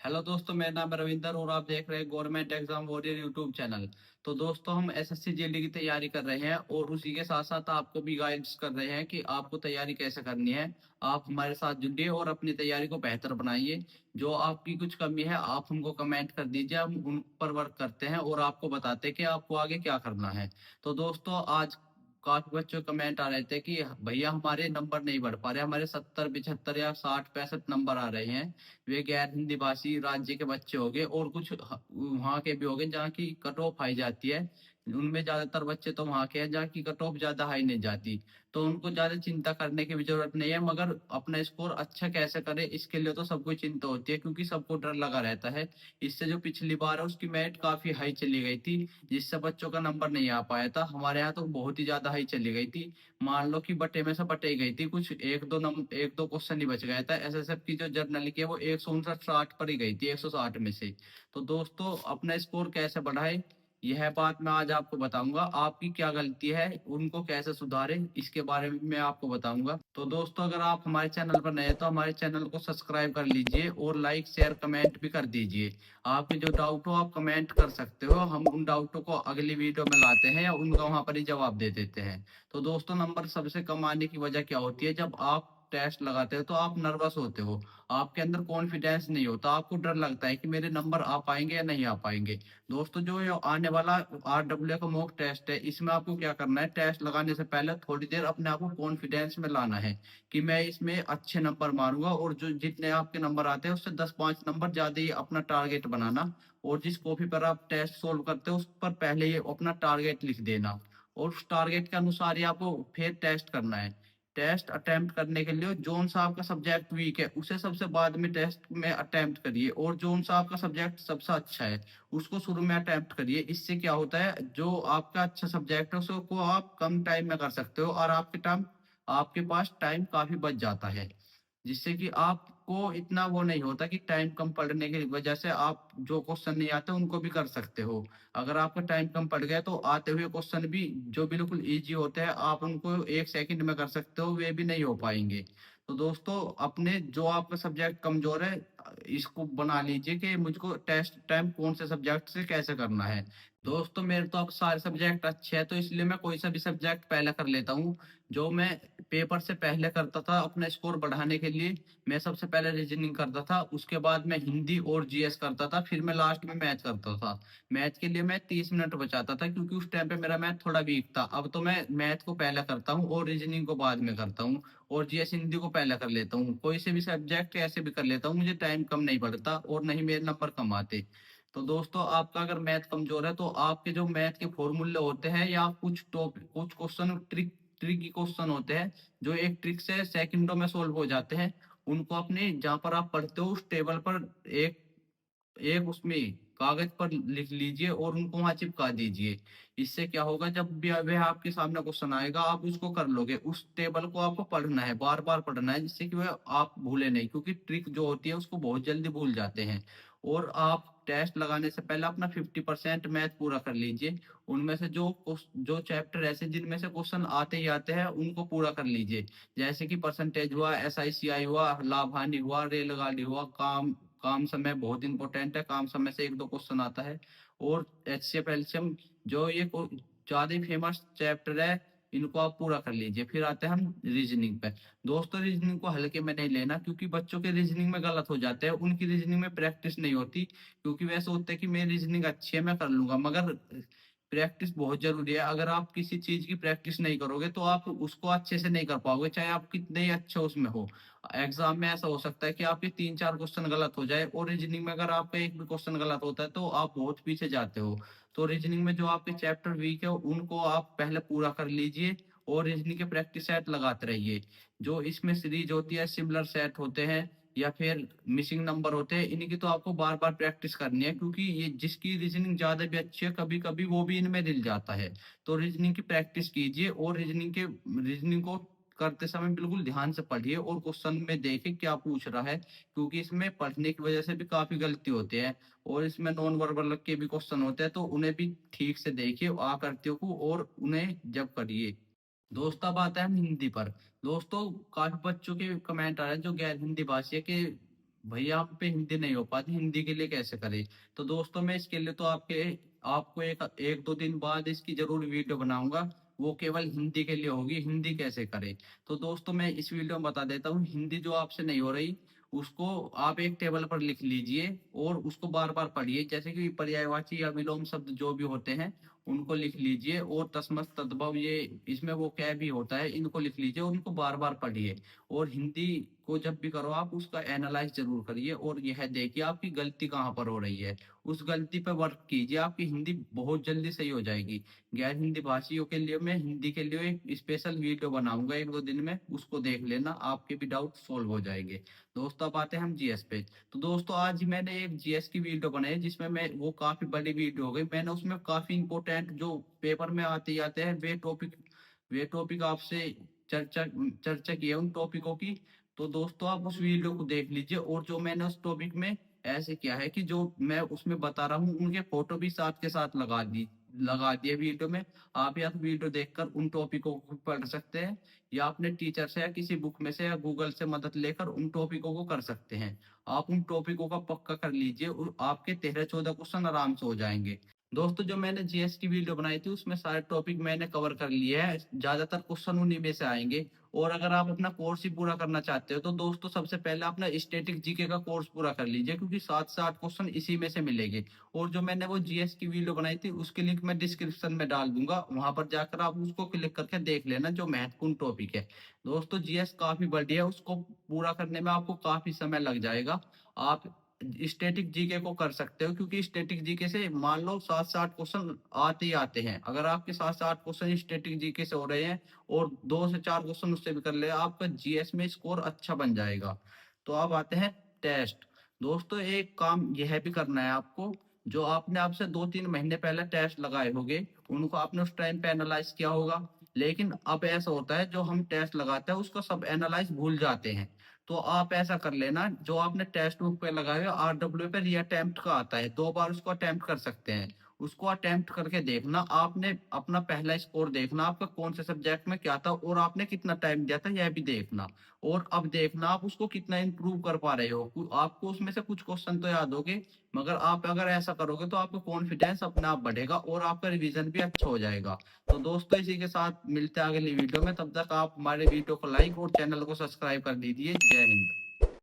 Hello दोस्तों, मेरा नाम है रविंदर और आप देख रहे हैं government exam warrior YouTube channel. तो दोस्तों, हम एसएससी जीडी की तैयारी कर रहे हैं और उसी के साथ साथ आपको भी गाइड्स कर रहे हैं कि आपको तैयारी कैसे करनी है। आप हमारे साथ जुड़िए और अपनी तैयारी को बेहतर बनाइए। जो आपकी कुछ कमी है आप हमको कमेंट कर दीजिए, हम उन पर वर्क करते हैं और आपको बताते हैं कि आपको आगे क्या करना है। तो दोस्तों, आज काफी बच्चों कमेंट आ रहे थे कि भैया हमारे नंबर नहीं बढ़ पा रहे, हमारे 70 75 या 60 65 नंबर आ रहे हैं। वे गैर हिंदी भाषी राज्य के बच्चे हो गए और कुछ वहाँ के भी हो गए जहाँ की कट ऑफ हाई जाती है। उनमें ज्यादातर बच्चे तो वहाँ के हैं जहाँ की कट ऑफ ज्यादा हाई नहीं जाती। तो उनको ज्यादा चिंता करने की भी जरूरत नहीं है, मगर अपना स्कोर अच्छा कैसे करे इसके लिए तो सबको चिंता होती है, क्योंकि सबको डर लगा रहता है। इससे जो पिछली बार है उसकी मेरिट काफी हाई चली गई थी, जिससे बच्चों का नंबर नहीं आ पाया था। हमारे यहाँ तो बहुत ही ज्यादा हाई चली गई थी। मान लो कि बटे में से बटे ही गई थी, कुछ एक दो क्वेश्चन ही बच गया था। एसएसएफ की जो जर्नल की है वो 159 60 पर ही गई थी 160 में से। तो दोस्तों, अपना स्कोर कैसे बढ़ाए यह बात मैं आज आपको बताऊंगा। आपकी क्या गलती है, उनको कैसे सुधारे, इसके बारे में मैं आपको बताऊंगा। तो दोस्तों, अगर आप हमारे चैनल पर नए हैं तो हमारे चैनल को सब्सक्राइब कर लीजिए और लाइक शेयर कमेंट भी कर दीजिए। आपके जो डाउट हो आप कमेंट कर सकते हो, हम उन डाउटों को अगली वीडियो में लाते हैं या उनका वहां पर ही जवाब दे देते हैं। तो दोस्तों, नंबर सबसे कम आने की वजह क्या होती है? जब आप टेस्ट लगाते हो तो आप नर्वस होते हो, आपके अंदर कॉन्फिडेंस नहीं होता, आपको डर लगता है कि मेरे नंबर आ पाएंगे या नहीं आ पाएंगे। दोस्तों, जो ये आने वाला RWA का मॉक टेस्ट है, इसमें आपको क्या करना है, टेस्ट लगाने से पहले थोड़ी देर अपने आप को कॉन्फिडेंस में लाना है कि मैं इसमें अच्छे नंबर मारूंगा। और जो जितने आपके नंबर आते हैं उससे 10 5 नंबर ज्यादा ही अपना टारगेट बनाना। और जिस कॉपी पर आप टेस्ट सोल्व करते हो उस पर पहले ही अपना टारगेट लिख देना और उस टारगेट के अनुसार ही आपको फिर टेस्ट करना है। टेस्ट अटेम्प्ट करने के लिए जोन सा आपका सब्जेक्ट वीक है उसे सबसे बाद में टेस्ट में अटेम्प्ट करिए, और जोन सा आपका सब्जेक्ट सबसे अच्छा है उसको शुरू में अटेम्प्ट करिए। इससे क्या होता है, जो आपका अच्छा सब्जेक्ट है उसको आप कम टाइम में कर सकते हो और आपके पास टाइम काफी बच जाता है, जिससे कि आपको इतना वो नहीं होता कि टाइम कम पड़ने की वजह से आप जो क्वेश्चन नहीं आते उनको भी कर सकते हो। अगर आपका टाइम कम पड़ गया तो आते हुए क्वेश्चन भी जो बिल्कुल इजी होते हैं आप उनको 1 सेकंड में कर सकते हो, वे भी नहीं हो पाएंगे। तो दोस्तों, अपने जो आपका सब्जेक्ट कमजोर है इसको बना लीजिए कि मुझको टेस्ट टाइम कौन से सब्जेक्ट से कैसे करना है। दोस्तों, मेरे तो अब सारे सब्जेक्ट अच्छे हैं तो इसलिए मैं कोई सा भी सब्जेक्ट पहले कर लेता हूँ। जो मैं पेपर से पहले करता था अपना स्कोर बढ़ाने के लिए, मैं सबसे पहले रीजनिंग करता था, उसके बाद मैं हिंदी और जीएस करता था, फिर मैं लास्ट में मैथ करता था। मैथ के लिए मैं 30 मिनट बचाता था क्योंकि उस टाइम पे मेरा मैथ थोड़ा वीक था। अब तो मैं मैथ को पहले करता हूँ और रीजनिंग को बाद में करता हूँ, और जीएस हिंदी को पहले कर लेता हूँ। कोई से भी सब्जेक्ट ऐसे भी कर लेता हूँ, मुझे टाइम कम नहीं पड़ता और नहीं मेरे नंबर कम आते। तो दोस्तों, आपका अगर मैथ कमजोर है तो आपके जो मैथ के फॉर्मूले होते हैं या कुछ टॉपिक कुछ क्वेश्चन ट्रिकी क्वेश्चन होते हैं जो एक ट्रिक से सेकंडों में सोल्व हो जाते हैं, उनको अपने जहाँ पर आप पढ़ते हो उस टेबल पर एक एक उसमें कागज पर लिख लीजिए और उनको वहां चिपका दीजिए। इससे क्या होगा, जब भी वह आपके सामने क्वेश्चन आएगा आप उसको कर लोगे। उस टेबल को आपको पढ़ना है, बार बार पढ़ना है, जिससे कि वह आप भूले नहीं, क्योंकि ट्रिक जो होती है उसको बहुत जल्दी भूल जाते हैं। और आप टेस्ट लगाने से पहले अपना 50% मैथ पूरा कर लीजिए। उनमें से जो चैप्टर ऐसे जिनमें से क्वेश्चन आते ही आते हैं उनको पूरा कर लीजिए। जैसे कि परसेंटेज हुआ, SICI हुआ, लाभ हानि हुआ, रेलगाड़ी हुआ, काम काम समय बहुत इंपॉर्टेंट है, काम समय से एक दो क्वेश्चन आता है। और HCF एलसीएम, जो ये ज्यादा ही फेमस चैप्टर है, इनको आप पूरा कर लीजिए। फिर आते हैं हम रीजनिंग पे। दोस्तों, रीजनिंग को हल्के में नहीं लेना, क्योंकि बच्चों के रीजनिंग में गलत हो जाते हैं, उनकी रीजनिंग में प्रैक्टिस नहीं होती, क्योंकि वे सोचते हैं कि मेरी रीजनिंग अच्छी है मैं कर लूंगा, मगर प्रैक्टिस बहुत जरूरी है। अगर आप किसी चीज की प्रैक्टिस नहीं करोगे तो आप उसको अच्छे से नहीं कर पाओगे, चाहे आप कितने ही अच्छे उसमें हो। एग्जाम में ऐसा हो सकता है कि आपके 3 4 क्वेश्चन गलत हो जाए, और रीजनिंग में अगर आपका एक भी क्वेश्चन गलत होता है तो आप बहुत पीछे जाते हो। तो रीजनिंग में जो आपके चैप्टर वीक है उनको आप पहले पूरा कर लीजिए और रीजनिंग के प्रैक्टिस सेट लगाते रहिए। जो इसमें सीरीज होती है, सिमिलर सेट होते हैं या फिर मिसिंग नंबर होते हैं, इनकी तो आपको बार बार प्रैक्टिस करनी है, क्योंकि ये जिसकी रीजनिंग ज्यादा भी अच्छी है कभी कभी वो भी इनमें रिल जाता है। तो रीजनिंग की प्रैक्टिस कीजिए और रीजनिंग को करते समय बिल्कुल ध्यान से पढ़िए और क्वेश्चन में देखें क्या पूछ रहा है, क्योंकि इसमें पढ़ने की वजह से भी काफी गलती होती है। और इसमें नॉन वर्बल के भी क्वेश्चन होते हैं, तो उन्हें भी ठीक से देखिए आकृतियों को और उन्हें जब करिए। दोस्त, अब आता है हम हिंदी पर। दोस्तों, काफी बच्चों के कमेंट आ रहे हैं जो गैर हिंदी भाषी है, कि भैया आप पे हिंदी नहीं हो पाती, हिंदी के लिए कैसे करें? तो दोस्तों मैं इसके लिए तो आपको एक एक दो दिन बाद इसकी जरूर वीडियो बनाऊंगा, वो केवल हिंदी के लिए होगी, हिंदी कैसे करें। तो दोस्तों मैं इस वीडियो में बता देता हूँ, हिंदी जो आपसे नहीं हो रही उसको आप एक टेबल पर लिख लीजिए और उसको बार बार पढ़िए, जैसे कि पर्यायवाची या विलोम शब्द जो भी होते हैं उनको लिख लीजिए, और तस्मत तद्भव ये इसमें वो क्या भी होता है इनको लिख लीजिए और उनको बार बार पढ़िए। और हिंदी को जब भी करो आप उसका एनालाइज जरूर करिए और यह देखिए आपकी गलती कहाँ पर हो रही है, उस गलती पर वर्क कीजिए, आपकी हिंदी बहुत जल्दी सही हो जाएगी। गैर हिंदी भाषियों के लिए मैं हिंदी के लिए एक स्पेशल वीडियो बनाऊंगा एक दो दिन में, उसको देख लेना, आपके भी डाउट सोल्व हो जाएंगे। दोस्तों अब आते हैं हम जीएस पे। तो दोस्तों आज मैंने एक जीएस की वीडियो बनाई है, जिसमें मैं वो काफी बड़ी वीडियो हो गई, मैंने उसमें काफी इंपॉर्टेंट जो पेपर में आते ही आते हैं वे टॉपिक आपसे चर्चा चर्चा की है उन टॉपिकों की। तो दोस्तों आप उस वीडियो को देख लीजिए, और जो मैंने उस टॉपिक में ऐसे किया है कि जो मैं उसमें बता रहा हूँ उनके फोटो भी साथ के साथ लगा दिए वीडियो में। आप या तो वीडियो देखकर उन टॉपिकों को पढ़ सकते हैं, या अपने टीचर से या किसी बुक में से या गूगल से मदद लेकर उन टॉपिकों को कर सकते हैं। आप उन टॉपिकों का पक्का कर लीजिए और आपके 13-14 क्वेश्चन आराम से हो जाएंगे। दोस्तों जो मैंने जीएस की वीडियो बनाई थी उसमें सारे टॉपिक मैंने कवर कर लिए हैं, ज्यादातर क्वेश्चन उन्हीं में से आएंगे। और अगर आप अपना कोर्स ही पूरा करना चाहते हो तो दोस्तों सबसे पहले अपना स्टैटिक जीके का कोर्स पूरा कर लीजिए, क्योंकि 7 से 8 क्वेश्चन इसी में से मिलेंगे। और जो मैंने वो जीएस की वीडियो बनाई थी उसकी लिंक मैं डिस्क्रिप्शन में डाल दूंगा, वहां पर जाकर आप उसको क्लिक करके देख लेना, जो महत्वपूर्ण टॉपिक है। दोस्तों जीएस काफी बढ़िया है, उसको पूरा करने में आपको काफी समय लग जाएगा। आप स्टैटिक जीके को कर सकते हो, क्योंकि स्टैटिक जीके से मान लो 7 से 8 क्वेश्चन आते ही आते हैं। अगर आपके 7 से 8 क्वेश्चन स्टैटिक जीके से हो रहे हैं और 2 से 4 क्वेश्चन उससे भी कर ले, आपका जीएस में स्कोर अच्छा बन जाएगा। तो अब आते हैं टेस्ट। दोस्तों एक काम यह भी करना है आपको, जो आपने आपसे 2-3 महीने पहले टेस्ट लगाए होंगे उनको आपने उस टाइम पे एनालाइज किया होगा। लेकिन अब ऐसा होता है जो हम टेस्ट लगाते हैं उसका सब एनालाइज भूल जाते हैं। तो आप ऐसा कर लेना, जो आपने टेस्ट बुक पे लगाए हो आरडब्ल्यू पे रीअटेम्प्ट का आता है, 2 बार उसको अटेम्प्ट कर सकते हैं। उसको अटेम्प्ट करके देखना, आपने अपना पहला स्कोर देखना आपका कौन से सब्जेक्ट में क्या था और आपने कितना टाइम दिया था यह भी देखना। और अब देखना आप उसको कितना इंप्रूव कर पा रहे हो, आपको उसमें से कुछ क्वेश्चन तो याद होंगे, मगर आप अगर ऐसा करोगे तो आपका कॉन्फिडेंस अपने आप बढ़ेगा और आपका रिवीजन भी अच्छा हो जाएगा। तो दोस्तों इसी के साथ मिलते हैं अगली वीडियो में, तब तक आप हमारे वीडियो को लाइक और चैनल को सब्सक्राइब कर दीजिए। जय हिंद।